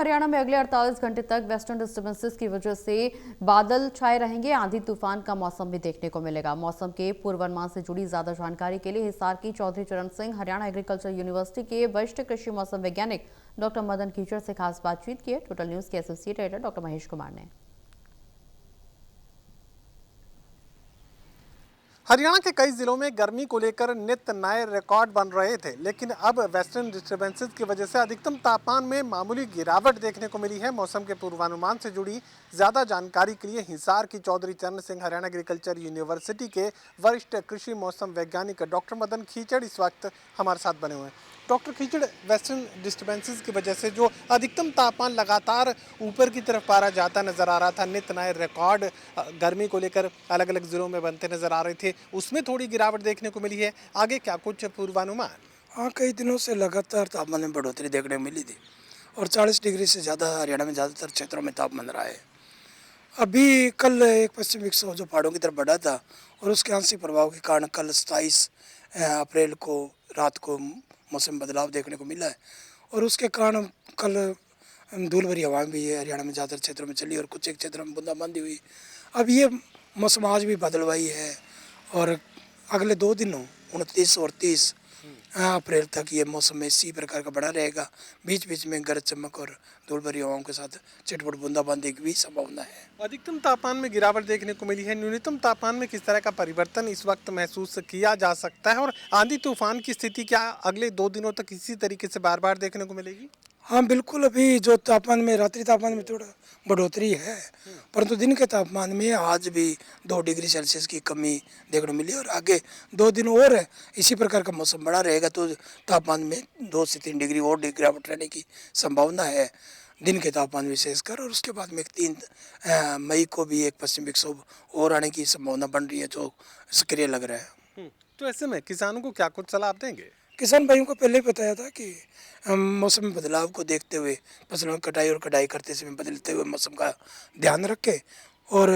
हरियाणा में अगले 48 घंटे तक वेस्टर्न डिस्टर्बेंसेस की वजह से बादल छाए रहेंगे। आंधी तूफान का मौसम भी देखने को मिलेगा। मौसम के पूर्वानुमान से जुड़ी ज्यादा जानकारी के लिए हिसार की चौधरी चरण सिंह हरियाणा एग्रीकल्चर यूनिवर्सिटी के वरिष्ठ कृषि मौसम वैज्ञानिक डॉक्टर मदन कीचड़ से खास बातचीत की है। टोटल न्यूज के associate editor doctor Mahesh Kumar ने। हरियाणा के कई जिलों में गर्मी को लेकर नित्य नए रिकॉर्ड बन रहे थे, लेकिन अब वेस्टर्न डिस्टर्बेंसेस की वजह से अधिकतम तापमान में मामूली गिरावट देखने को मिली है। मौसम के पूर्वानुमान से जुड़ी ज्यादा जानकारी के लिए हिसार की चौधरी चरण सिंह हरियाणा एग्रीकल्चर यूनिवर्सिटी के वरिष्ठ कृषि मौसम वैज्ञानिक डॉक्टर मदन कीचड़ इस वक्त हमारे साथ बने हुए हैं। डॉक्टर कीचड़, वेस्टर्न डिस्टर्बेंसेस की वजह से जो अधिकतम तापमान लगातार ऊपर की तरफ पारा जाता नजर आ रहा था, नित्य नए रिकॉर्ड गर्मी को लेकर अलग अलग जिलों में बनते नजर आ रहे थे, उसमें थोड़ी गिरावट देखने को मिली है। आगे क्या कुछ पूर्वानुमान? हाँ, कई दिनों से लगातार तापमान में बढ़ोतरी देखने को मिली थी और 40 डिग्री से ज़्यादा हरियाणा में ज़्यादातर क्षेत्रों में तापमान रहा है। अभी कल एक पश्चिमी विक्षोभ जो पहाड़ों की तरफ बढ़ा था और उसके आंशिक प्रभाव के कारण कल 27 अप्रैल को रात को मौसम बदलाव देखने को मिला है और उसके कारण कल धूल भरी हवाएं भी हरियाणा में ज़्यादातर क्षेत्रों में चली और कुछ एक क्षेत्रों में बूंदाबांदी हुई। अब ये मौसम आज भी बदलवाई है और अगले 2 दिनों 29 और 30 अप्रैल तक ये मौसम में इसी प्रकार का बना रहेगा। बीच बीच में गरज चमक और धूल भरी हवाओं के साथ चिटपुट बूंदाबांदी की भी संभावना है। अधिकतम तापमान में गिरावट देखने को मिली है। न्यूनतम तापमान में किस तरह का परिवर्तन इस वक्त महसूस किया जा सकता है और आंधी तूफान की स्थिति क्या अगले 2 दिनों तक इसी तरीके से बार बार देखने को मिलेगी? हाँ बिल्कुल, अभी जो तापमान में रात्रि तापमान में थोड़ा बढ़ोतरी है, परंतु दिन के तापमान में आज भी 2 डिग्री सेल्सियस की कमी देखने को मिली और आगे 2 दिन और इसी प्रकार का मौसम बना रहेगा तो तापमान में 2 से 3 डिग्री और गिरावट रहने की संभावना है दिन के तापमान विशेषकर। और उसके बाद में 3 मई को भी एक पश्चिम विक्षोभ और आने की संभावना बन रही है जो सक्रिय लग रहा है। तो ऐसे में किसानों को क्या कुछ सलाह देंगे? किसान भाइयों को पहले ही बताया था कि मौसम में बदलाव को देखते हुए फसलों की कटाई और कटाई करते समय बदलते हुए मौसम का ध्यान रखें और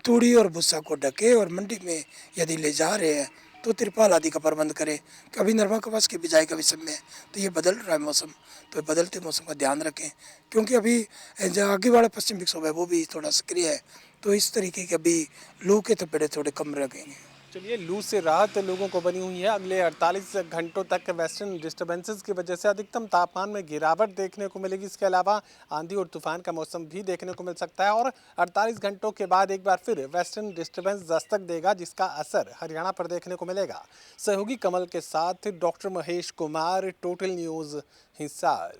तूड़ी और भूसा को ढके और मंडी में यदि ले जा रहे हैं तो तिरपाल आदि का प्रबंध करें। कभी नरमा कपास की बिजाई का भी समय है तो ये बदल रहा है मौसम, तो बदलते मौसम का ध्यान रखें क्योंकि अभी जो आगे वाला पश्चिम विक्षोभ है वो भी थोड़ा सक्रिय है तो इस तरीके के अभी लू के थपेड़े थोड़े कम रखेंगे। चलिए, लू से राहत लोगों को बनी हुई है। अगले 48 घंटों तक वेस्टर्न डिस्टर्बेंसेस की वजह से अधिकतम तापमान में गिरावट देखने को मिलेगी। इसके अलावा आंधी और तूफान का मौसम भी देखने को मिल सकता है और 48 घंटों के बाद एक बार फिर वेस्टर्न डिस्टर्बेंस दस्तक देगा, जिसका असर हरियाणा पर देखने को मिलेगा। सहयोगी कमल के साथ doctor Mahesh Kumar, total news, Hisar.